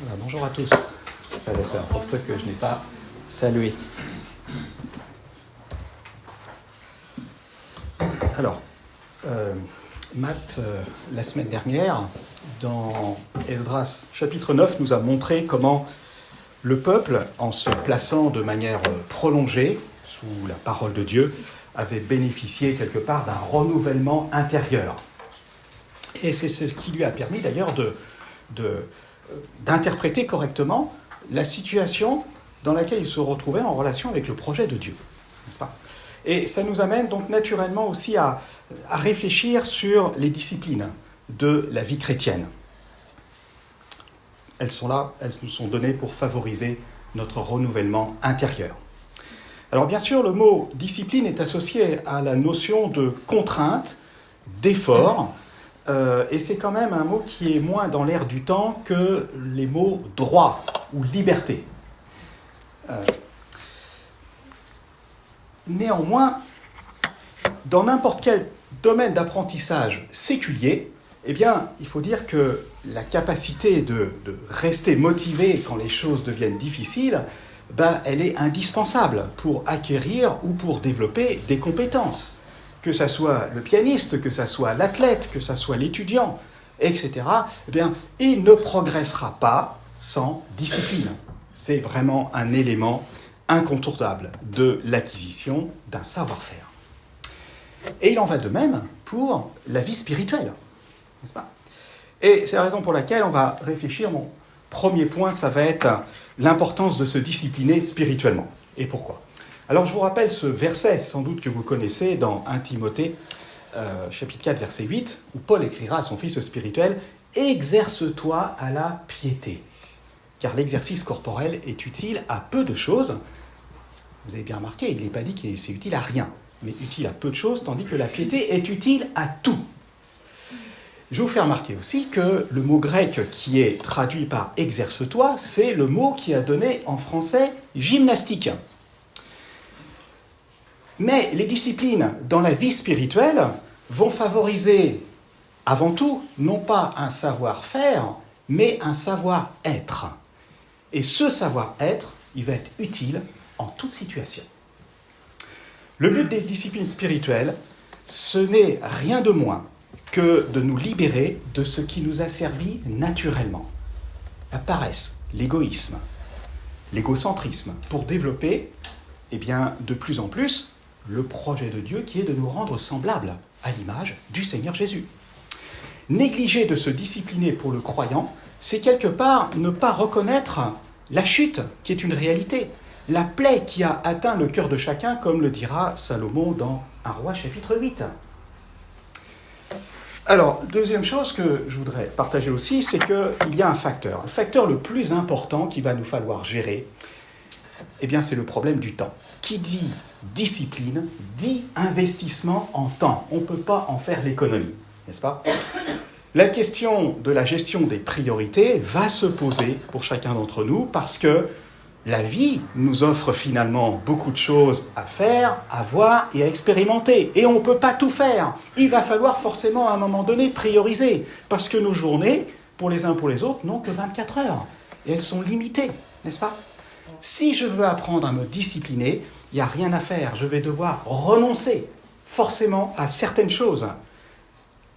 Voilà, bonjour à tous, frères et sœurs, pour ceux que je n'ai pas salués. Alors, Matt, la semaine dernière, dans Esdras chapitre 9, nous a montré comment le peuple, en se plaçant de manière prolongée sous la parole de Dieu, avait bénéficié quelque part d'un renouvellement intérieur. Et c'est ce qui lui a permis d'ailleurs d'interpréter correctement la situation dans laquelle il se retrouvait en relation avec le projet de Dieu, n'est-ce pas ? Et ça nous amène donc naturellement aussi à réfléchir sur les disciplines de la vie chrétienne. Elles sont là, elles nous sont données pour favoriser notre renouvellement intérieur. Alors bien sûr, le mot discipline est associé à la notion de contrainte, d'effort, et c'est quand même un mot qui est moins dans l'air du temps que les mots droit ou liberté. Néanmoins, dans n'importe quel domaine d'apprentissage séculier, eh bien, il faut dire que la capacité de rester motivé quand les choses deviennent difficiles, elle est indispensable pour acquérir ou pour développer des compétences. Que ça soit le pianiste, que ça soit l'athlète, que ça soit l'étudiant, etc., eh bien, il ne progressera pas sans discipline. C'est vraiment un élément incontournable de l'acquisition d'un savoir-faire. Et il en va de même pour la vie spirituelle, n'est-ce pas ? Et c'est la raison pour laquelle on va réfléchir. Mon premier point, ça va être l'importance de se discipliner spirituellement. Et pourquoi ? Alors je vous rappelle ce verset, sans doute que vous connaissez, dans 1 Timothée, chapitre 4, verset 8, où Paul écrira à son fils spirituel « Exerce-toi à la piété, car l'exercice corporel est utile à peu de choses. » Vous avez bien remarqué, il n'est pas dit que c'est utile à rien, mais utile à peu de choses, tandis que la piété est utile à tout. Je vous fais remarquer aussi que le mot grec qui est traduit par « exerce-toi », c'est le mot qui a donné en français « gymnastique ». Mais les disciplines dans la vie spirituelle vont favoriser, avant tout, non pas un savoir-faire, mais un savoir-être. Et ce savoir-être, il va être utile en toute situation. Le but des disciplines spirituelles, ce n'est rien de moins que de nous libérer de ce qui nous a servi naturellement. La paresse, l'égoïsme, l'égocentrisme, pour développer, de plus en plus, le projet de Dieu qui est de nous rendre semblables à l'image du Seigneur Jésus. Négliger de se discipliner pour le croyant, c'est quelque part ne pas reconnaître la chute qui est une réalité, la plaie qui a atteint le cœur de chacun, comme le dira Salomon dans 1 Roi chapitre 8. Alors, deuxième chose que je voudrais partager aussi, c'est qu'il y a un facteur. Le facteur le plus important qu'il va nous falloir gérer, c'est le problème du temps. Qui dit discipline, dit investissement en temps. On ne peut pas en faire l'économie, n'est-ce pas ? La question de la gestion des priorités va se poser pour chacun d'entre nous parce que la vie nous offre finalement beaucoup de choses à faire, à voir et à expérimenter. Et on ne peut pas tout faire. Il va falloir forcément à un moment donné prioriser parce que nos journées, pour les uns pour les autres, n'ont que 24 heures. Et elles sont limitées, n'est-ce pas ? Si je veux apprendre à me discipliner, il n'y a rien à faire. Je vais devoir renoncer forcément à certaines choses.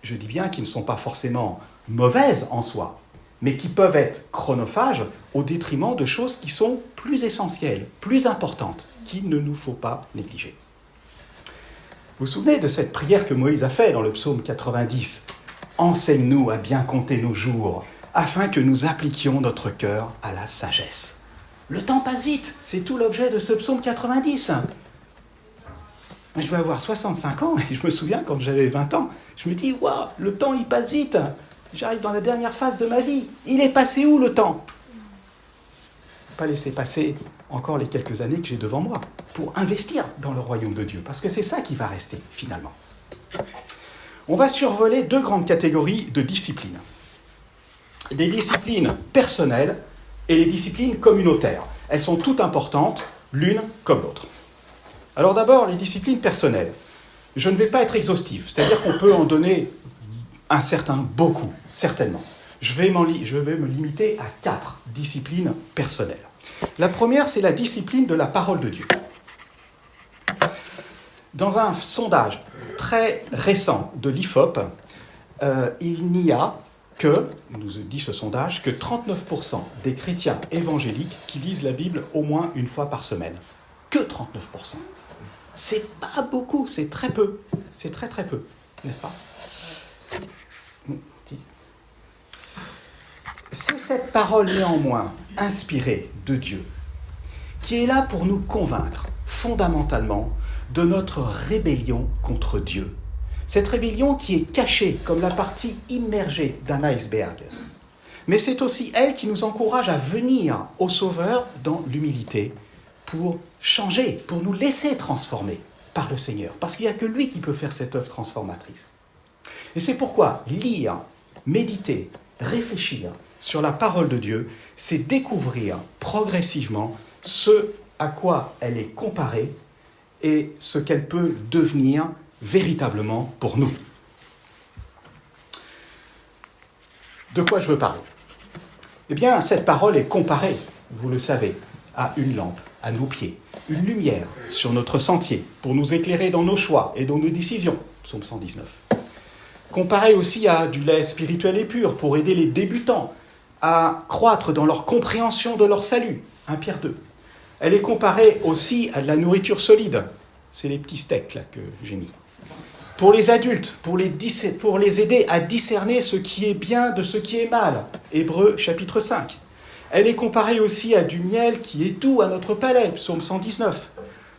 Je dis bien qu'ils ne sont pas forcément mauvaises en soi, mais qui peuvent être chronophages au détriment de choses qui sont plus essentielles, plus importantes, qu'il ne nous faut pas négliger. Vous vous souvenez de cette prière que Moïse a faite dans le psaume 90 ? « Enseigne-nous à bien compter nos jours, afin que nous appliquions notre cœur à la sagesse. » Le temps passe vite, c'est tout l'objet de ce psaume 90. Je vais avoir 65 ans et je me souviens quand j'avais 20 ans, je me dis « Waouh, le temps il passe vite, j'arrive dans la dernière phase de ma vie, il est passé où le temps ?» Pas laisser passer encore les quelques années que j'ai devant moi pour investir dans le royaume de Dieu, parce que c'est ça qui va rester finalement. On va survoler deux grandes catégories de disciplines. Des disciplines personnelles et les disciplines communautaires. Elles sont toutes importantes, l'une comme l'autre. Alors d'abord, les disciplines personnelles. Je ne vais pas être exhaustif, c'est-à-dire qu'on peut en donner un certain beaucoup, certainement. Je vais me limiter à 4 disciplines personnelles. La première, c'est la discipline de la parole de Dieu. Dans un sondage très récent de l'IFOP, il n'y a que, nous dit ce sondage, que 39% des chrétiens évangéliques qui lisent la Bible au moins une fois par semaine. Que 39%. C'est pas beaucoup, c'est très peu. C'est très très peu, n'est-ce pas ? C'est cette parole néanmoins inspirée de Dieu qui est là pour nous convaincre fondamentalement de notre rébellion contre Dieu. Cette rébellion qui est cachée comme la partie immergée d'un iceberg. Mais c'est aussi elle qui nous encourage à venir au Sauveur dans l'humilité pour changer, pour nous laisser transformer par le Seigneur. Parce qu'il n'y a que lui qui peut faire cette œuvre transformatrice. Et c'est pourquoi lire, méditer, réfléchir sur la parole de Dieu, c'est découvrir progressivement ce à quoi elle est comparée et ce qu'elle peut devenir véritablement pour nous. De quoi je veux parler ? Eh bien, cette parole est comparée, vous le savez, à une lampe à nos pieds, une lumière sur notre sentier pour nous éclairer dans nos choix et dans nos décisions. Psaume 119. Comparée aussi à du lait spirituel et pur pour aider les débutants à croître dans leur compréhension de leur salut. 1 Pierre 2. Elle est comparée aussi à de la nourriture solide. C'est les petits steaks là que j'ai mis. Pour les adultes, pour les aider à discerner ce qui est bien de ce qui est mal. Hébreux chapitre 5. Elle est comparée aussi à du miel qui est doux à notre palais. Psaume 119.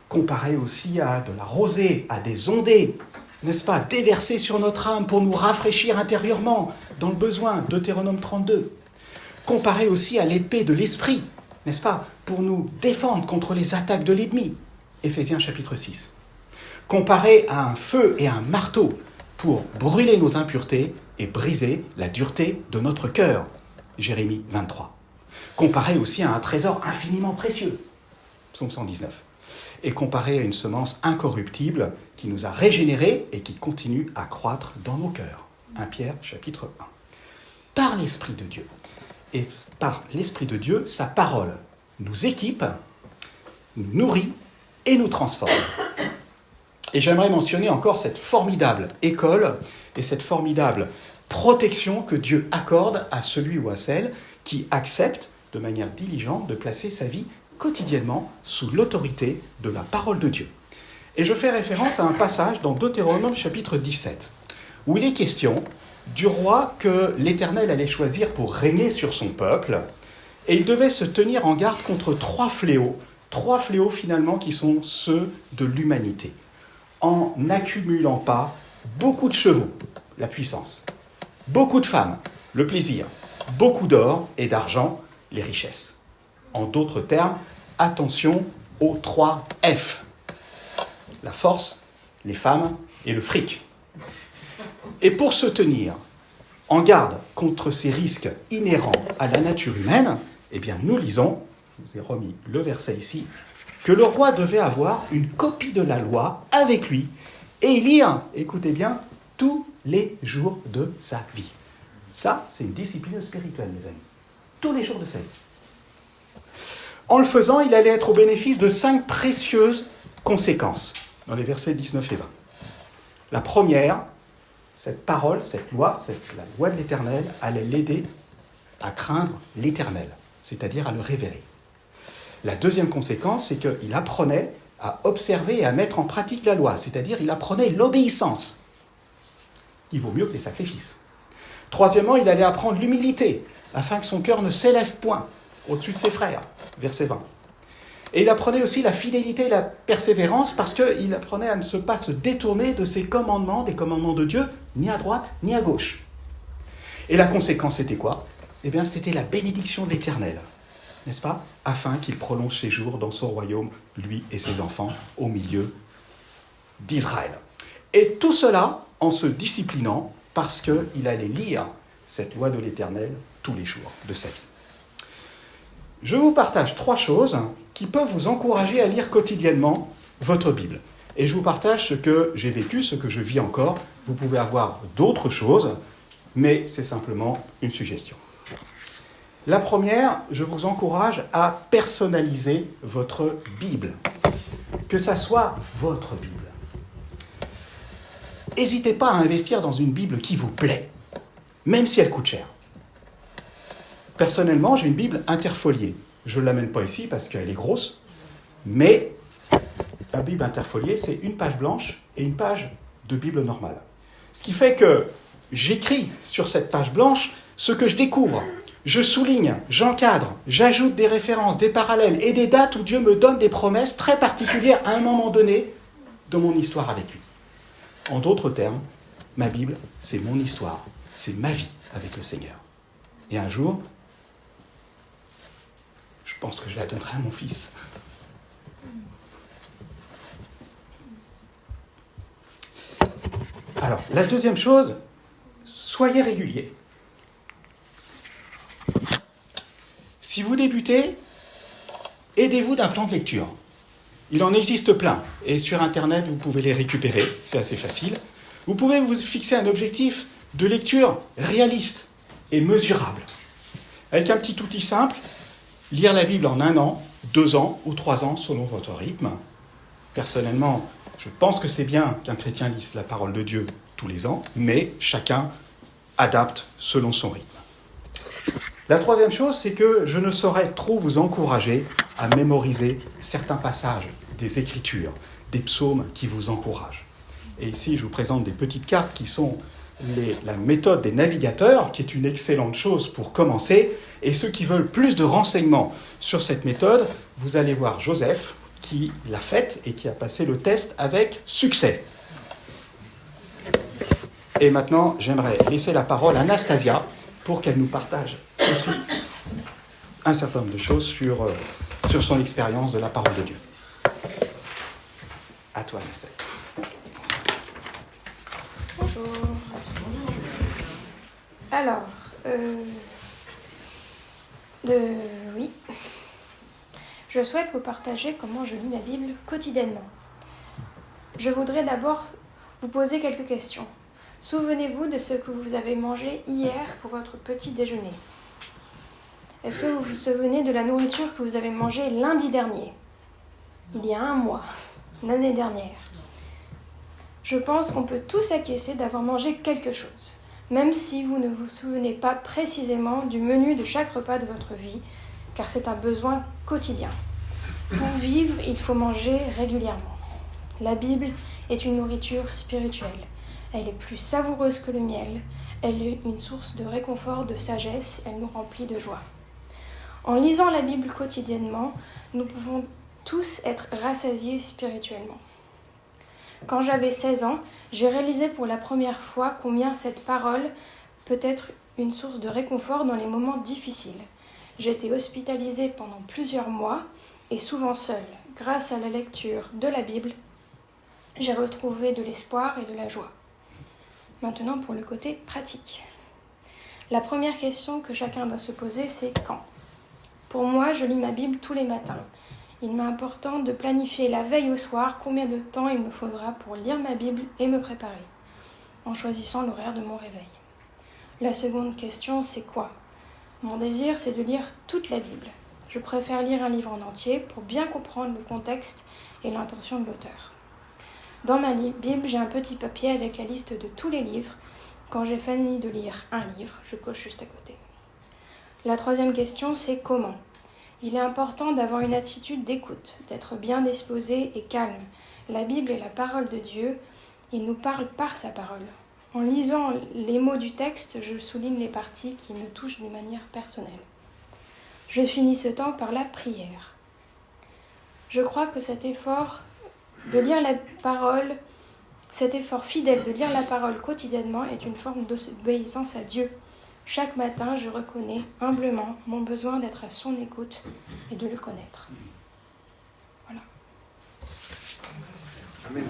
Comparée aussi à de la rosée, à des ondées, n'est-ce pas, déversées sur notre âme pour nous rafraîchir intérieurement dans le besoin. Deutéronome 32. Comparée aussi à l'épée de l'esprit, n'est-ce pas, pour nous défendre contre les attaques de l'ennemi. Éphésiens chapitre 6. Comparée à un feu et un marteau pour brûler nos impuretés et briser la dureté de notre cœur. Jérémie 23. Comparée aussi à un trésor infiniment précieux. Psaume 119. Et comparée à une semence incorruptible qui nous a régénérés et qui continue à croître dans nos cœurs. 1 Pierre chapitre 1. Par l'Esprit de Dieu. Et par l'Esprit de Dieu, sa parole nous équipe, nous nourrit et nous transforme. Et j'aimerais mentionner encore cette formidable école et cette formidable protection que Dieu accorde à celui ou à celle qui accepte de manière diligente de placer sa vie quotidiennement sous l'autorité de la parole de Dieu. Et je fais référence à un passage dans Deutéronome chapitre 17, où il est question du roi que l'Éternel allait choisir pour régner sur son peuple, et il devait se tenir en garde contre trois fléaux finalement qui sont ceux de l'humanité, en n'accumulant pas beaucoup de chevaux, la puissance, beaucoup de femmes, le plaisir, beaucoup d'or et d'argent, les richesses. En d'autres termes, attention aux 3 F, la force, les femmes et le fric. Et pour se tenir en garde contre ces risques inhérents à la nature humaine, eh bien nous lisons, je vous ai remis le verset ici, que le roi devait avoir une copie de la loi avec lui et lire, écoutez bien, tous les jours de sa vie. Ça, c'est une discipline spirituelle, mes amis. Tous les jours de sa vie. En le faisant, il allait être au bénéfice de 5 précieuses conséquences, dans les versets 19 et 20. La première, cette parole, cette loi, la loi de l'Éternel, allait l'aider à craindre l'Éternel, c'est-à-dire à le révérer. La deuxième conséquence, c'est qu'il apprenait à observer et à mettre en pratique la loi, c'est-à-dire il apprenait l'obéissance. Il vaut mieux que les sacrifices. Troisièmement, il allait apprendre l'humilité, afin que son cœur ne s'élève point au-dessus de ses frères, verset 20. Et il apprenait aussi la fidélité et la persévérance, parce qu'il apprenait à ne pas se détourner de ses commandements, des commandements de Dieu, ni à droite, ni à gauche. Et la conséquence, c'était quoi ? Eh bien, c'était la bénédiction de l'Éternel, n'est-ce pas ? Afin qu'il prolonge ses jours dans son royaume, lui et ses enfants, au milieu d'Israël. Et tout cela en se disciplinant, parce qu'il allait lire cette loi de l'Éternel tous les jours de sa vie. Je vous partage 3 choses qui peuvent vous encourager à lire quotidiennement votre Bible. Et je vous partage ce que j'ai vécu, ce que je vis encore. Vous pouvez avoir d'autres choses mais c'est simplement une suggestion. La première, je vous encourage à personnaliser votre Bible, que ça soit votre Bible. N'hésitez pas à investir dans une Bible qui vous plaît, même si elle coûte cher. Personnellement, j'ai une Bible interfoliée. Je ne l'amène pas ici parce qu'elle est grosse, mais la Bible interfoliée, c'est une page blanche et une page de Bible normale. Ce qui fait que j'écris sur cette page blanche ce que je découvre. Je souligne, j'encadre, j'ajoute des références, des parallèles et des dates où Dieu me donne des promesses très particulières à un moment donné de mon histoire avec lui. En d'autres termes, ma Bible, c'est mon histoire, c'est ma vie avec le Seigneur. Et un jour, je pense que je la donnerai à mon fils. Alors, la deuxième chose, soyez réguliers. Si vous débutez, aidez-vous d'un plan de lecture. Il en existe plein, et sur Internet, vous pouvez les récupérer, c'est assez facile. Vous pouvez vous fixer un objectif de lecture réaliste et mesurable. Avec un petit outil simple, lire la Bible en 1 an, 2 ans ou 3 ans, selon votre rythme. Personnellement, je pense que c'est bien qu'un chrétien lise la parole de Dieu tous les ans, mais chacun adapte selon son rythme. La troisième chose, c'est que je ne saurais trop vous encourager à mémoriser certains passages des Écritures, des psaumes qui vous encouragent. Et ici, je vous présente des petites cartes qui sont la méthode des navigateurs, qui est une excellente chose pour commencer. Et ceux qui veulent plus de renseignements sur cette méthode, vous allez voir Joseph, qui l'a faite et qui a passé le test avec succès. Et maintenant, j'aimerais laisser la parole à Anastasia pour qu'elle nous partage aussi un certain nombre de choses sur son expérience de la parole de Dieu. À toi, Anastasia. Bonjour. Alors, oui. Je souhaite vous partager comment je lis ma Bible quotidiennement. Je voudrais d'abord vous poser quelques questions. Souvenez-vous de ce que vous avez mangé hier pour votre petit déjeuner. Est-ce que vous vous souvenez de la nourriture que vous avez mangée lundi dernier, il y a 1 mois, l'année dernière? Je pense qu'on peut tous acquiescer d'avoir mangé quelque chose, même si vous ne vous souvenez pas précisément du menu de chaque repas de votre vie, car c'est un besoin quotidien. Pour vivre, il faut manger régulièrement. La Bible est une nourriture spirituelle. Elle est plus savoureuse que le miel. Elle est une source de réconfort, de sagesse. Elle nous remplit de joie. En lisant la Bible quotidiennement, nous pouvons tous être rassasiés spirituellement. Quand j'avais 16 ans, j'ai réalisé pour la première fois combien cette parole peut être une source de réconfort dans les moments difficiles. J'ai été hospitalisée pendant plusieurs mois et souvent seule. Grâce à la lecture de la Bible, j'ai retrouvé de l'espoir et de la joie. Maintenant pour le côté pratique. La première question que chacun doit se poser, c'est quand ? Pour moi, je lis ma Bible tous les matins. Il m'est important de planifier la veille au soir combien de temps il me faudra pour lire ma Bible et me préparer, en choisissant l'horaire de mon réveil. La seconde question, c'est quoi ? Mon désir, c'est de lire toute la Bible. Je préfère lire un livre en entier pour bien comprendre le contexte et l'intention de l'auteur. Dans ma Bible, j'ai un petit papier avec la liste de tous les livres. Quand j'ai fini de lire un livre, je coche juste à côté. La troisième question, c'est comment ? Il est important d'avoir une attitude d'écoute, d'être bien disposé et calme. La Bible est la parole de Dieu. Il nous parle par sa parole. En lisant les mots du texte, je souligne les parties qui me touchent d'une manière personnelle. Je finis ce temps par la prière. Je crois que cet effort de lire la parole, cet effort fidèle de lire la parole quotidiennement est une forme d'obéissance à Dieu. Chaque matin, je reconnais humblement mon besoin d'être à son écoute et de le connaître. Voilà. Amen.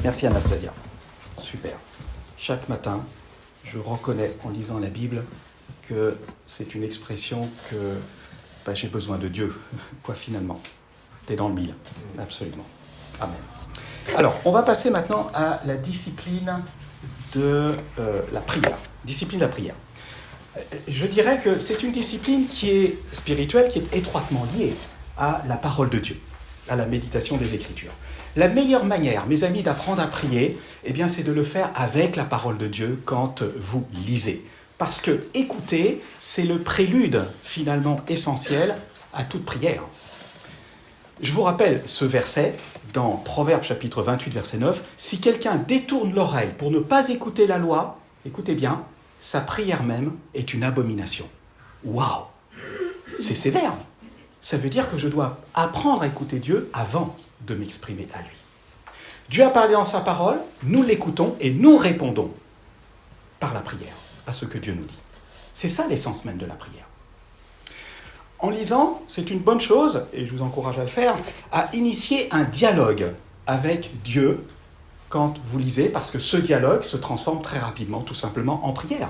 Merci Anastasia. Super. Chaque matin, je reconnais en lisant la Bible que c'est une expression que j'ai besoin de Dieu, quoi finalement. T'es dans le mille. Absolument. Amen. Alors, on va passer maintenant à la discipline de la prière. Discipline de la prière. Je dirais que c'est une discipline qui est spirituelle, qui est étroitement liée à la parole de Dieu, à la méditation des Écritures. La meilleure manière, mes amis, d'apprendre à prier, eh bien, c'est de le faire avec la parole de Dieu quand vous lisez. Parce que écouter, c'est le prélude, finalement, essentiel à toute prière. Je vous rappelle ce verset dans Proverbes chapitre 28, verset 9. « Si quelqu'un détourne l'oreille pour ne pas écouter la loi, écoutez bien, sa prière même est une abomination. » Waouh! C'est sévère. Ça veut dire que je dois apprendre à écouter Dieu avant de m'exprimer à lui. Dieu a parlé dans sa parole, nous l'écoutons et nous répondons par la prière à ce que Dieu nous dit. C'est ça l'essence même de la prière. En lisant, c'est une bonne chose, et je vous encourage à le faire, à initier un dialogue avec Dieu quand vous lisez, parce que ce dialogue se transforme très rapidement, tout simplement, en prière.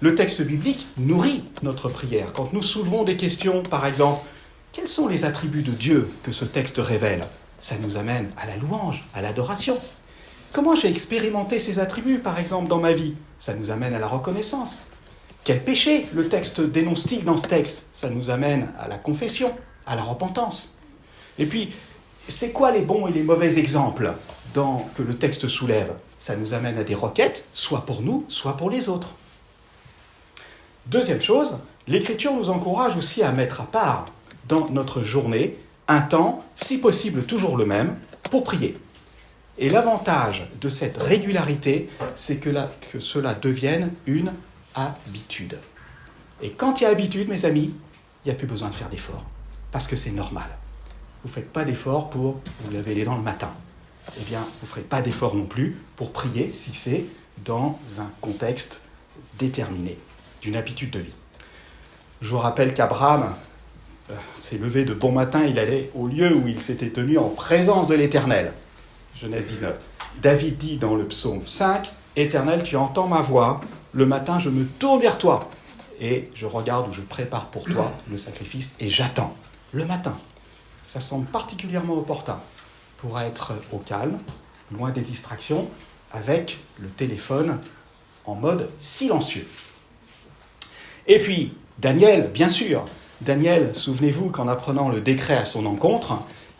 Le texte biblique nourrit notre prière. Quand nous soulevons des questions, par exemple, quels sont les attributs de Dieu que ce texte révèle? Ça nous amène à la louange, à l'adoration. Comment j'ai expérimenté ces attributs, par exemple, dans ma vie? Ça nous amène à la reconnaissance. Quel péché le texte dénonce-t-il dans ce texte? Ça nous amène à la confession, à la repentance. Et puis, c'est quoi les bons et les mauvais exemples que le texte soulève? Ça nous amène à des requêtes, soit pour nous, soit pour les autres. Deuxième chose, l'Écriture nous encourage aussi à mettre à part dans notre journée un temps, si possible toujours le même, pour prier. Et l'avantage de cette régularité, c'est que cela devienne une habitude. Et quand il y a habitude, mes amis, il n'y a plus besoin de faire d'efforts, parce que c'est normal. Vous ne faites pas d'efforts pour vous laver les dents le matin. Eh bien, vous ne ferez pas d'efforts non plus pour prier si c'est dans un contexte déterminé, d'une habitude de vie. Je vous rappelle qu'Abraham s'est levé de bon matin, il allait au lieu où il s'était tenu en présence de l'Éternel. Genèse 19. David dit dans le psaume 5, « Éternel, tu entends ma voix, le matin je me tourne vers toi, et je regarde où je prépare pour toi le sacrifice, et j'attends. » Le matin, ça semble particulièrement opportun pour être au calme, loin des distractions, avec le téléphone en mode silencieux. Et puis, Daniel, bien sûr. Daniel, souvenez-vous qu'en apprenant le décret à son encontre,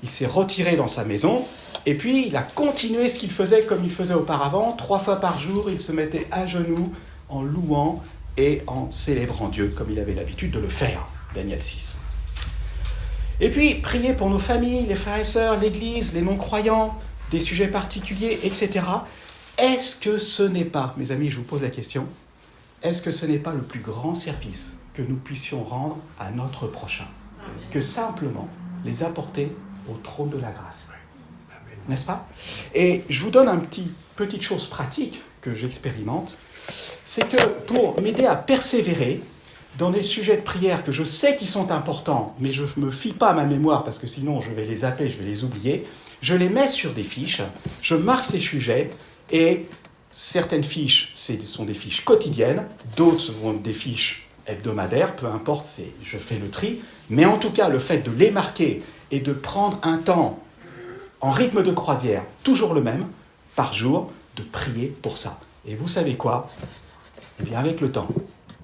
il s'est retiré dans sa maison, et puis il a continué ce qu'il faisait comme il faisait auparavant. 3 fois par jour, il se mettait à genoux en louant et en célébrant Dieu, comme il avait l'habitude de le faire. Daniel 6. Et puis, prier pour nos familles, les frères et sœurs, l'Église, les non-croyants, des sujets particuliers, etc. Est-ce que ce n'est pas, mes amis, je vous pose la question, est-ce que ce n'est pas le plus grand service que nous puissions rendre à notre prochain, que simplement les apporter au trône de la grâce? N'est-ce pas? Et je vous donne petite chose pratique que j'expérimente, c'est que pour m'aider à persévérer dans des sujets de prière que je sais qui sont importants, mais je ne me fie pas à ma mémoire parce que sinon je vais les zapper, je vais les oublier, je les mets sur des fiches, je marque ces sujets et certaines fiches, ce sont des fiches quotidiennes, d'autres sont des fiches hebdomadaires, peu importe, je fais le tri, mais en tout cas le fait de les marquer et de prendre un temps en rythme de croisière, toujours le même, par jour, de prier pour ça. Et vous savez quoi? Eh bien avec le temps,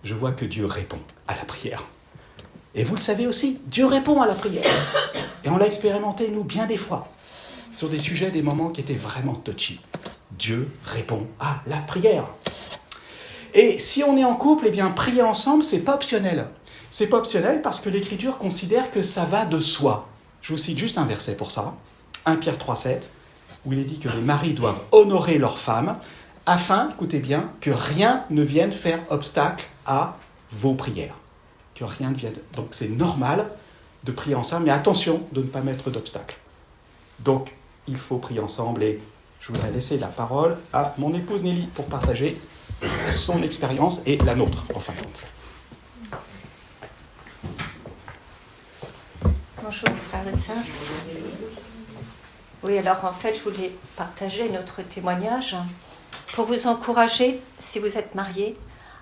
je vois que Dieu répond à la prière. Et vous le savez aussi, Dieu répond à la prière. Et on l'a expérimenté, nous, bien des fois, sur des sujets, des moments qui étaient vraiment touchy. Dieu répond à la prière. Et si on est en couple, eh bien, prier ensemble, c'est pas optionnel. C'est pas optionnel parce que l'Écriture considère que ça va de soi. Je vous cite juste un verset pour ça, 1 Pierre 3,7, où il est dit que les maris doivent honorer leurs femmes, afin, écoutez bien, que rien ne vienne faire obstacle à vos prières. Que rien ne vienne. Donc c'est normal de prier ensemble, mais attention de ne pas mettre d'obstacle. Donc il faut prier ensemble et je voudrais laisser la parole à mon épouse Nelly pour partager son expérience et la nôtre, en fin de compte. Bonjour frères et sœurs. Oui, alors en fait, je voulais partager notre témoignage pour vous encourager, si vous êtes mariés,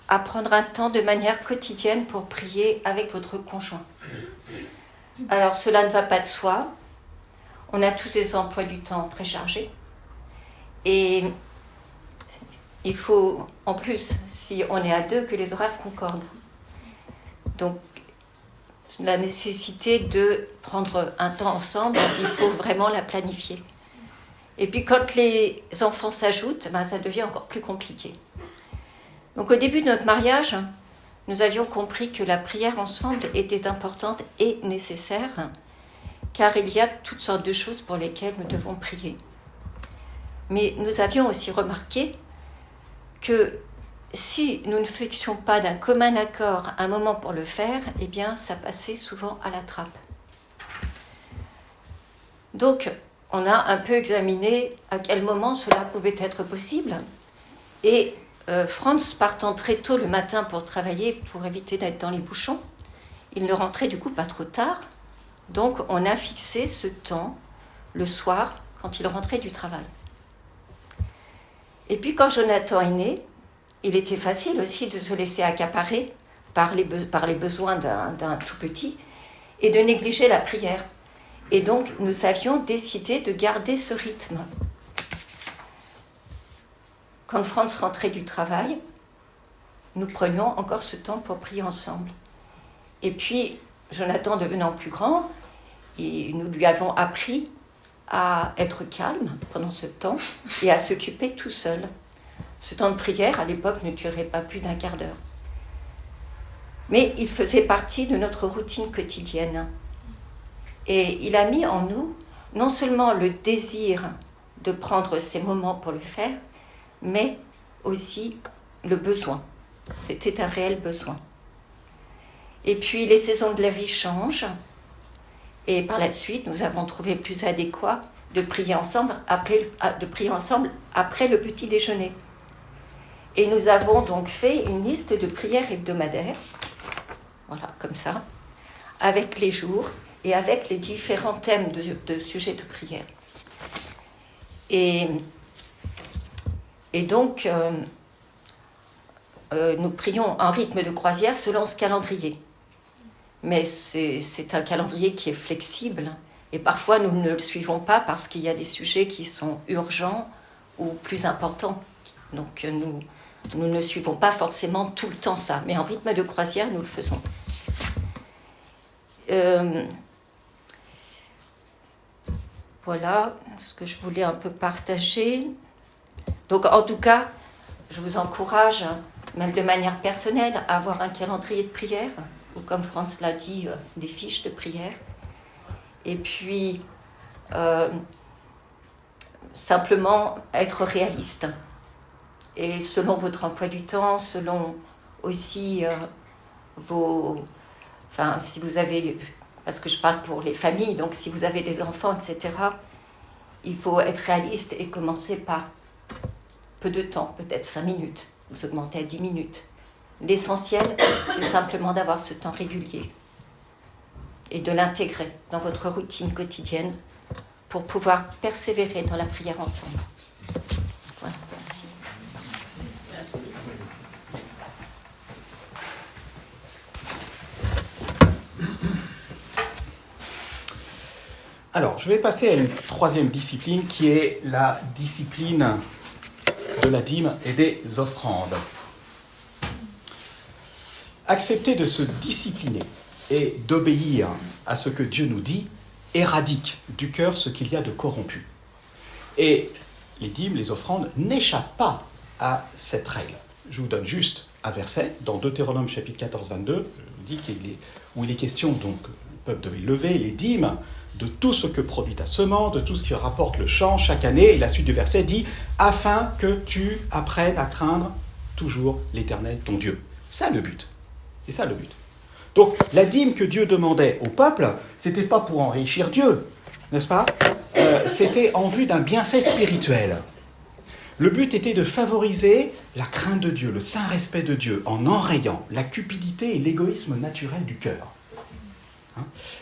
à prendre un temps de manière quotidienne pour prier avec votre conjoint. Alors, cela ne va pas de soi. On a tous des emplois du temps très chargés. Et il faut, en plus, si on est à deux, que les horaires concordent. Donc, la nécessité de prendre un temps ensemble, il faut vraiment la planifier. Et puis, quand les enfants s'ajoutent, ça devient encore plus compliqué. Donc, au début de notre mariage, nous avions compris que la prière ensemble était importante et nécessaire, car il y a toutes sortes de choses pour lesquelles nous devons prier. Mais nous avions aussi remarqué que si nous ne fixions pas d'un commun accord un moment pour le faire, eh bien, ça passait souvent à la trappe. Donc, on a un peu examiné à quel moment cela pouvait être possible. Et Franz, partant très tôt le matin pour travailler, pour éviter d'être dans les bouchons, il ne rentrait du coup pas trop tard. Donc, on a fixé ce temps le soir quand il rentrait du travail. Et puis, quand Jonathan est né, il était facile aussi de se laisser accaparer par les besoins d'un tout petit et de négliger la prière. Et donc, nous avions décidé de garder ce rythme. Quand Franz rentrait du travail, nous prenions encore ce temps pour prier ensemble. Et puis, Jonathan devenant plus grand, et nous lui avons appris à être calme pendant ce temps et à s'occuper tout seul. Ce temps de prière, à l'époque, ne durait pas plus d'un quart d'heure. Mais il faisait partie de notre routine quotidienne. Et il a mis en nous non seulement le désir de prendre ces moments pour le faire, mais aussi le besoin. C'était un réel besoin. Et puis les saisons de la vie changent, et par la suite, nous avons trouvé plus adéquat de prier ensemble après le petit déjeuner. Et nous avons donc fait une liste de prières hebdomadaires, voilà, comme ça, avec les jours et avec les différents thèmes de sujets de prière. Et donc, nous prions en rythme de croisière selon ce calendrier. Mais c'est un calendrier qui est flexible, et parfois nous ne le suivons pas parce qu'il y a des sujets qui sont urgents ou plus importants. Donc nous ne suivons pas forcément tout le temps ça, mais en rythme de croisière, nous le faisons. Voilà ce que je voulais un peu partager. Donc en tout cas, je vous encourage, même de manière personnelle, à avoir un calendrier de prière, ou comme Franz l'a dit, des fiches de prière. Et puis, simplement être réaliste. Et selon votre emploi du temps, selon aussi si vous avez, parce que je parle pour les familles, donc si vous avez des enfants, etc., il faut être réaliste et commencer par peu de temps, peut-être 5 minutes, vous augmentez à 10 minutes. L'essentiel, c'est simplement d'avoir ce temps régulier et de l'intégrer dans votre routine quotidienne pour pouvoir persévérer dans la prière ensemble. Voilà, merci. Alors, je vais passer à une troisième discipline qui est la discipline de la dîme et des offrandes. Accepter de se discipliner et d'obéir à ce que Dieu nous dit éradique du cœur ce qu'il y a de corrompu. Et les dîmes, les offrandes n'échappent pas à cette règle. Je vous donne juste un verset dans Deutéronome chapitre 14, 22, je vous dis où il est question, donc, le peuple devait lever les dîmes de tout ce que produit ta semence, de tout ce qui rapporte le champ chaque année. Et la suite du verset dit « Afin que tu apprennes à craindre toujours l'Éternel, ton Dieu. » C'est ça le but. C'est ça le but. Donc, la dîme que Dieu demandait au peuple, c'était pas pour enrichir Dieu, n'est-ce pas ? C'était en vue d'un bienfait spirituel. Le but était de favoriser la crainte de Dieu, le saint respect de Dieu, en enrayant la cupidité et l'égoïsme naturel du cœur.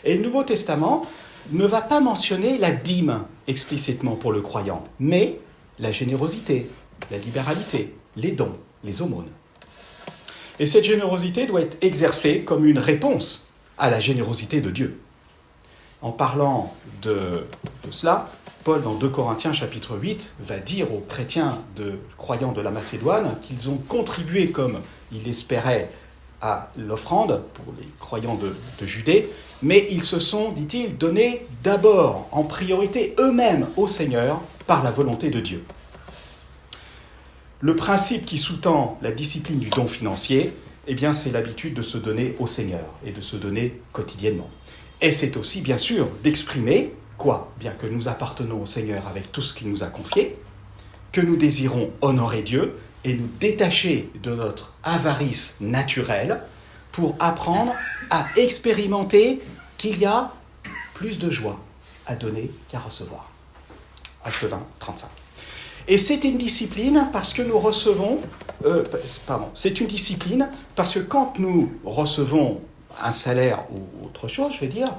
Et le Nouveau Testament ne va pas mentionner la dîme explicitement pour le croyant, mais la générosité, la libéralité, les dons, les aumônes. Et cette générosité doit être exercée comme une réponse à la générosité de Dieu. En parlant de cela, Paul, dans 2 Corinthiens chapitre 8, va dire aux chrétiens croyants de la Macédoine qu'ils ont contribué comme il l'espérait à l'offrande pour les croyants de Judée, mais ils se sont, dit-il, donnés d'abord en priorité eux-mêmes au Seigneur par la volonté de Dieu. Le principe qui sous-tend la discipline du don financier, eh bien, c'est l'habitude de se donner au Seigneur et de se donner quotidiennement. Et c'est aussi, bien sûr, d'exprimer, quoi ? Bien que nous appartenons au Seigneur avec tout ce qu'il nous a confié, que nous désirons honorer Dieu et nous détacher de notre avarice naturelle pour apprendre à expérimenter qu'il y a plus de joie à donner qu'à recevoir. Acte 20, 35. Et c'est une discipline parce que nous recevons... c'est une discipline parce que quand nous recevons un salaire ou autre chose, je vais dire,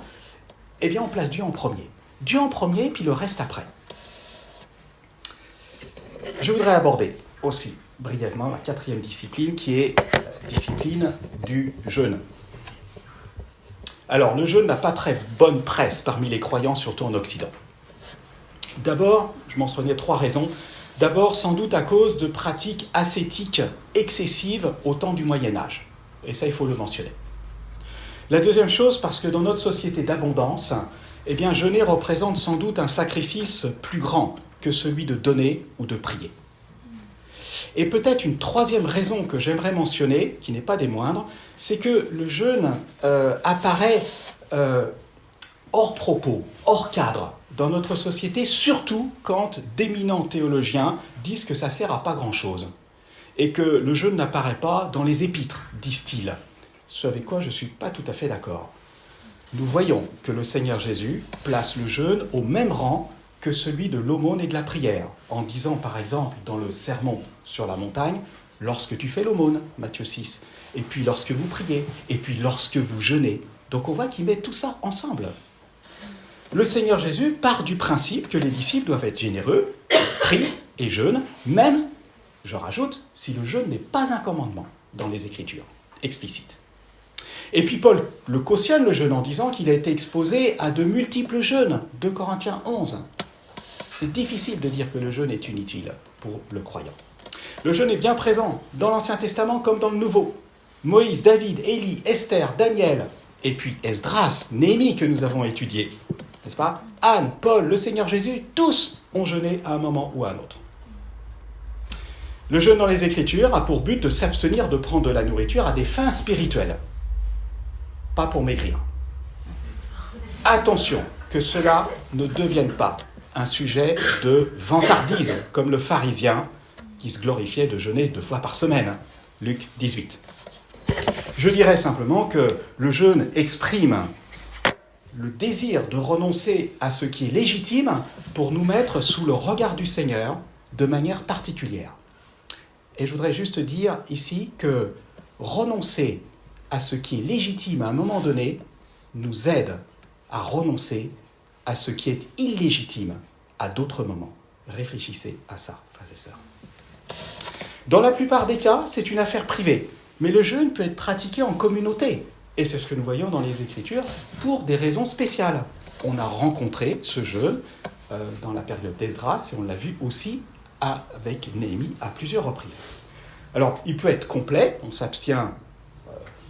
eh bien on place Dieu en premier. Dieu en premier, puis le reste après. Je voudrais aborder aussi brièvement la 4e discipline qui est la discipline du jeûne. Alors, le jeûne n'a pas très bonne presse parmi les croyants, surtout en Occident. D'abord, je mentionnais 3 raisons. D'abord, sans doute à cause de pratiques ascétiques excessives au temps du Moyen-Âge. Et ça, il faut le mentionner. La deuxième chose, parce que dans notre société d'abondance, eh bien, jeûner représente sans doute un sacrifice plus grand que celui de donner ou de prier. Et peut-être une 3e raison que j'aimerais mentionner, qui n'est pas des moindres, c'est que le jeûne apparaît hors propos, hors cadre dans notre société, surtout quand d'éminents théologiens disent que ça ne sert à pas grand-chose et que le jeûne n'apparaît pas dans les épîtres, disent-ils. Ce avec quoi je ne suis pas tout à fait d'accord. Nous voyons que le Seigneur Jésus place le jeûne au même rang que celui de l'aumône et de la prière, en disant par exemple dans le sermon sur la montagne, « Lorsque tu fais l'aumône », Matthieu 6, et puis lorsque vous priez, et puis lorsque vous jeûnez. Donc on voit qu'il met tout ça ensemble. Le Seigneur Jésus part du principe que les disciples doivent être généreux, prient et jeûnent, même, je rajoute, si le jeûne n'est pas un commandement dans les Écritures explicites. Et puis Paul le cautionne, le jeûne, en disant qu'il a été exposé à de multiples jeûnes, 2 Corinthiens 11. C'est difficile de dire que le jeûne est inutile pour le croyant. Le jeûne est bien présent dans l'Ancien Testament comme dans le Nouveau. Moïse, David, Élie, Esther, Daniel, et puis Esdras, Néhémie que nous avons étudié, n'est-ce pas ? Anne, Paul, le Seigneur Jésus, tous ont jeûné à un moment ou à un autre. Le jeûne dans les Écritures a pour but de s'abstenir de prendre de la nourriture à des fins spirituelles, pas pour maigrir. Attention que cela ne devienne pas un sujet de vantardise, comme le pharisien qui se glorifiait de jeûner 2 fois par semaine. Luc 18. Je dirais simplement que le jeûne exprime le désir de renoncer à ce qui est légitime pour nous mettre sous le regard du Seigneur de manière particulière. Et je voudrais juste dire ici que renoncer à ce qui est légitime à un moment donné nous aide à renoncer à ce qui est illégitime à d'autres moments. Réfléchissez à ça, frères et sœurs. Dans la plupart des cas, c'est une affaire privée, mais le jeûne peut être pratiqué en communauté. Et c'est ce que nous voyons dans les Écritures pour des raisons spéciales. On a rencontré ce jeûne dans la période d'Esdras et on l'a vu aussi avec Néhémie à plusieurs reprises. Alors, il peut être complet, on s'abstient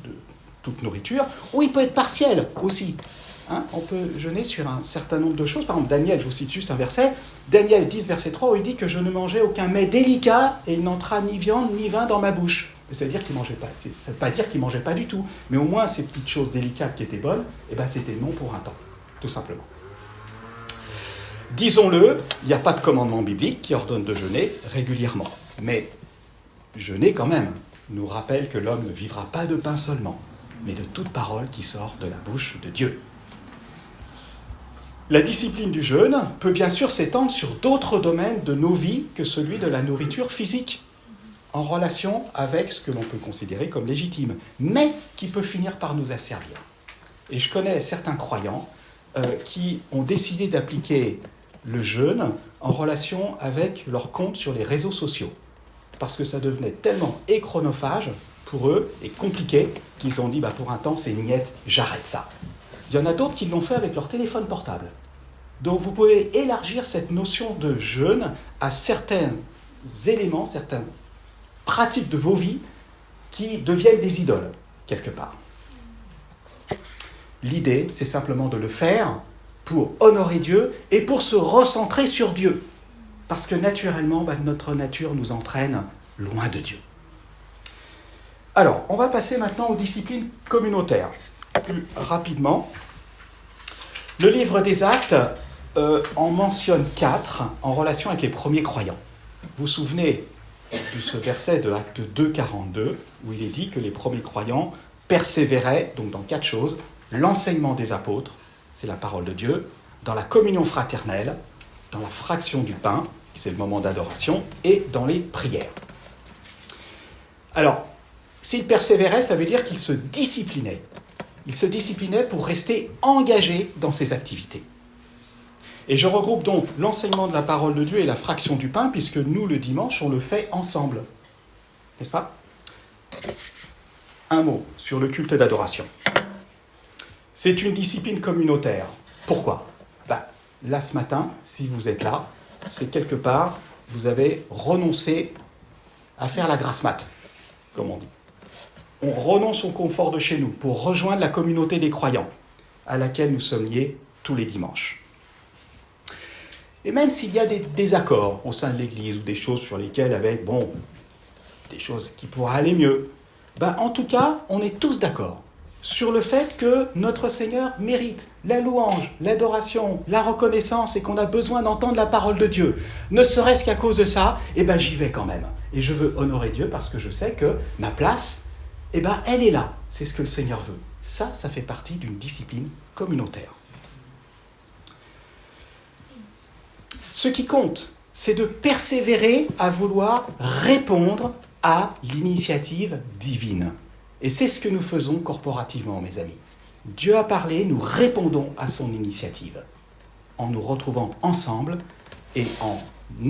de toute nourriture, ou il peut être partiel aussi. On peut jeûner sur un certain nombre de choses. Par exemple, Daniel, je vous cite juste un verset, Daniel 10, verset 3, où il dit que je ne mangeais aucun mets délicat et il n'entra ni viande ni vin dans ma bouche. C'est-à-dire qu'il ne mangeait pas. Ça ne veut pas dire qu'il ne mangeait pas du tout. Mais au moins, ces petites choses délicates qui étaient bonnes, c'était non pour un temps, tout simplement. Disons-le, il n'y a pas de commandement biblique qui ordonne de jeûner régulièrement. Mais jeûner quand même nous rappelle que l'homme ne vivra pas de pain seulement, mais de toute parole qui sort de la bouche de Dieu. La discipline du jeûne peut bien sûr s'étendre sur d'autres domaines de nos vies que celui de la nourriture physique, en relation avec ce que l'on peut considérer comme légitime, mais qui peut finir par nous asservir. Et je connais certains croyants qui ont décidé d'appliquer le jeûne en relation avec leur compte sur les réseaux sociaux, parce que ça devenait tellement chronophage pour eux et compliqué qu'ils ont dit pour un temps c'est niette, j'arrête ça. Il y en a d'autres qui l'ont fait avec leur téléphone portable. Donc vous pouvez élargir cette notion de jeûne à certains éléments, certaines pratiques de vos vies qui deviennent des idoles, quelque part. L'idée, c'est simplement de le faire pour honorer Dieu et pour se recentrer sur Dieu. Parce que naturellement, notre nature nous entraîne loin de Dieu. Alors, on va passer maintenant aux disciplines communautaires. Plus rapidement, le livre des Actes en mentionne 4 en relation avec les premiers croyants. Vous vous souvenez de ce verset de Acte 2, 42, où il est dit que les premiers croyants persévéraient donc dans 4 choses: l'enseignement des apôtres, c'est la parole de Dieu, dans la communion fraternelle, dans la fraction du pain, c'est le moment d'adoration, et dans les prières. Alors, s'ils persévéraient, ça veut dire qu'ils se disciplinaient. Ils se disciplinaient pour rester engagés dans ces activités. Et je regroupe donc l'enseignement de la parole de Dieu et la fraction du pain, puisque nous, le dimanche, on le fait ensemble. N'est-ce pas ? Un mot sur le culte d'adoration. C'est une discipline communautaire. Pourquoi ? Là, ce matin, si vous êtes là, c'est quelque part, vous avez renoncé à faire la grasse mat, comme on dit. On renonce au confort de chez nous pour rejoindre la communauté des croyants, à laquelle nous sommes liés tous les dimanches. Et même s'il y a des désaccords au sein de l'Église, ou des choses sur lesquelles, des choses qui pourraient aller mieux, en tout cas, on est tous d'accord sur le fait que notre Seigneur mérite la louange, l'adoration, la reconnaissance et qu'on a besoin d'entendre la parole de Dieu. Ne serait-ce qu'à cause de ça, j'y vais quand même. Et je veux honorer Dieu parce que je sais que ma place, elle est là. C'est ce que le Seigneur veut. Ça fait partie d'une discipline communautaire. Ce qui compte, c'est de persévérer à vouloir répondre à l'initiative divine. Et c'est ce que nous faisons corporativement, mes amis. Dieu a parlé, nous répondons à son initiative, en nous retrouvant ensemble et en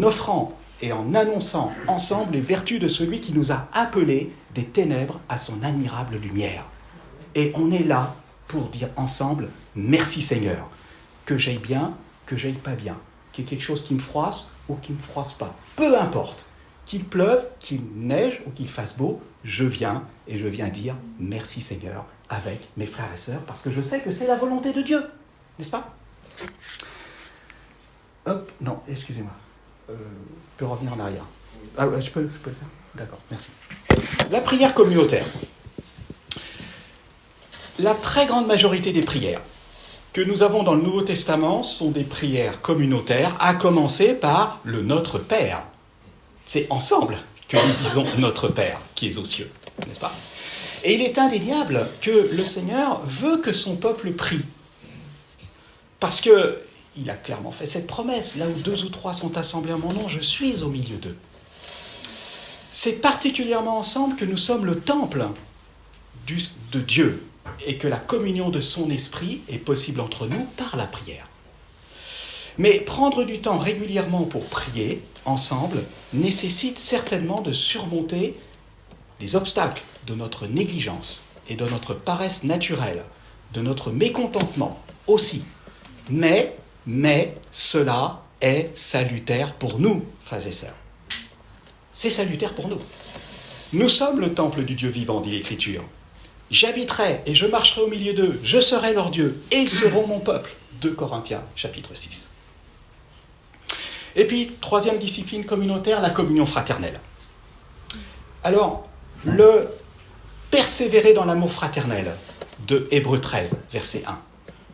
offrant et en annonçant ensemble les vertus de celui qui nous a appelés des ténèbres à son admirable lumière. Et on est là pour dire ensemble « Merci Seigneur », que j'aille bien, que j'aille pas bien, qu'il y ait quelque chose qui me froisse ou qui ne me froisse pas. Peu importe, qu'il pleuve, qu'il neige ou qu'il fasse beau, je viens dire « Merci Seigneur » avec mes frères et sœurs, parce que je sais que c'est la volonté de Dieu, n'est-ce pas ? Hop, non, excusez-moi. Je peux revenir en arrière. Ah ouais, je peux le faire ? D'accord, merci. La prière communautaire. La très grande majorité des prières que nous avons dans le Nouveau Testament sont des prières communautaires, à commencer par le Notre Père. C'est ensemble que nous disons Notre Père qui est aux cieux, n'est-ce pas ? Et il est indéniable que le Seigneur veut que son peuple prie. Parce qu'il a clairement fait cette promesse, là où 2 ou 3 sont assemblés en mon nom, je suis au milieu d'eux. C'est particulièrement ensemble que nous sommes le temple de Dieu et que la communion de son esprit est possible entre nous par la prière. Mais prendre du temps régulièrement pour prier ensemble nécessite certainement de surmonter des obstacles de notre négligence et de notre paresse naturelle, de notre mécontentement aussi. Mais cela est salutaire pour nous, frères et sœurs. C'est salutaire pour nous. Nous sommes le temple du Dieu vivant, dit l'Écriture. J'habiterai et je marcherai au milieu d'eux, je serai leur Dieu, et ils seront mon peuple. 2 Corinthiens, chapitre 6. Et puis, 3e discipline communautaire, la communion fraternelle. Alors, le persévérer dans l'amour fraternel de Hébreux 13, verset 1.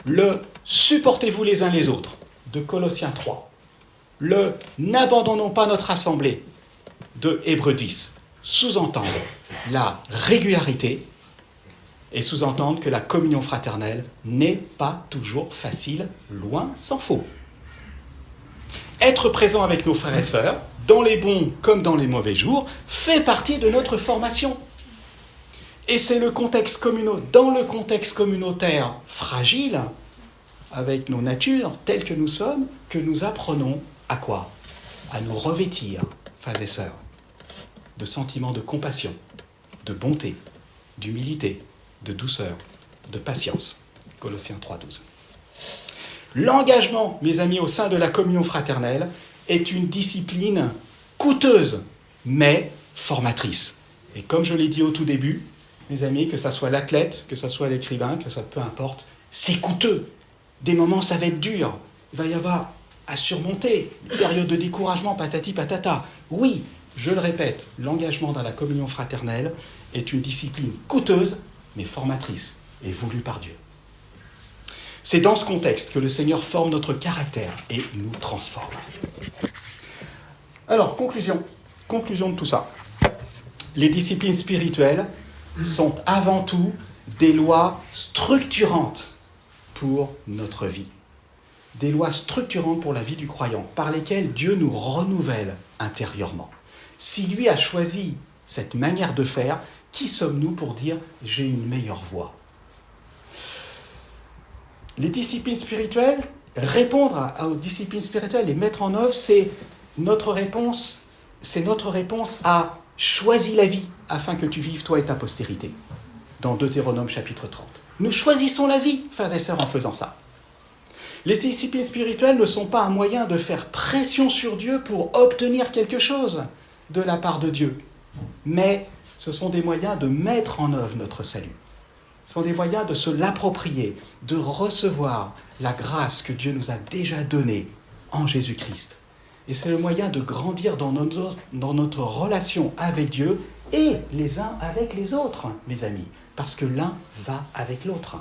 Le supportez-vous les uns les autres de Colossiens 3. Le n'abandonnons pas notre assemblée de Hébreux 10. Sous-entendre la régularité et sous-entendre que la communion fraternelle n'est pas toujours facile, loin s'en faut. Être présent avec nos frères et sœurs, dans les bons comme dans les mauvais jours, fait partie de notre formation. Et c'est dans le contexte communautaire fragile, avec nos natures telles que nous sommes, que nous apprenons à quoi ? À nous revêtir, frères et sœurs, de sentiments de compassion, de bonté, d'humilité, de douceur, de patience. Colossiens 3, 12. L'engagement, mes amis, au sein de la communion fraternelle est une discipline coûteuse, mais formatrice. Et comme je l'ai dit au tout début, mes amis, que ce soit l'athlète, que ce soit l'écrivain, que ce soit peu importe, c'est coûteux. Des moments, ça va être dur. Il va y avoir à surmonter une période de découragement, patati patata. Oui, je le répète, l'engagement dans la communion fraternelle est une discipline coûteuse, mais formatrice et voulue par Dieu. C'est dans ce contexte que le Seigneur forme notre caractère et nous transforme. Alors, conclusion de tout ça. Les disciplines spirituelles sont avant tout des lois structurantes pour notre vie. Des lois structurantes pour la vie du croyant, par lesquelles Dieu nous renouvelle intérieurement. Si lui a choisi cette manière de faire, qui sommes-nous pour dire « j'ai une meilleure voie » ? Les disciplines spirituelles, répondre aux disciplines spirituelles, les mettre en œuvre, c'est notre réponse à « choisis la vie afin que tu vives toi et ta postérité » dans Deutéronome chapitre 30. Nous choisissons la vie, frères et sœurs, en faisant ça. Les disciplines spirituelles ne sont pas un moyen de faire pression sur Dieu pour obtenir quelque chose de la part de Dieu, mais ce sont des moyens de mettre en œuvre notre salut. Ce sont des moyens de se l'approprier, de recevoir la grâce que Dieu nous a déjà donnée en Jésus-Christ. Et c'est le moyen de grandir dans notre relation avec Dieu et les uns avec les autres, mes amis, parce que l'un va avec l'autre.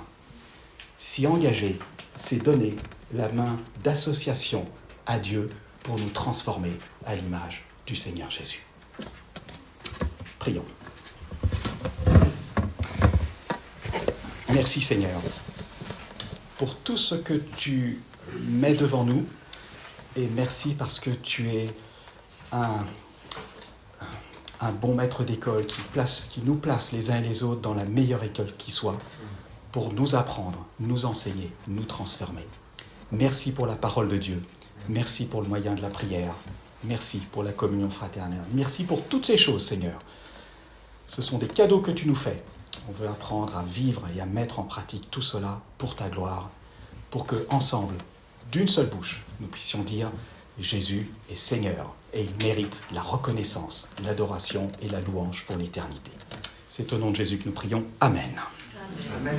S'y engager, c'est donner la main d'association à Dieu pour nous transformer à l'image du Seigneur Jésus. Prions. Merci Seigneur pour tout ce que tu mets devant nous et merci parce que tu es un bon maître d'école qui nous place les uns et les autres dans la meilleure école qui soit pour nous apprendre, nous enseigner, nous transformer. Merci pour la parole de Dieu. Merci pour le moyen de la prière. Merci pour la communion fraternelle. Merci pour toutes ces choses, Seigneur. Ce sont des cadeaux que tu nous fais. On veut apprendre à vivre et à mettre en pratique tout cela pour ta gloire, pour que, ensemble, d'une seule bouche, nous puissions dire « Jésus est Seigneur » et il mérite la reconnaissance, l'adoration et la louange pour l'éternité. C'est au nom de Jésus que nous prions. Amen. Amen.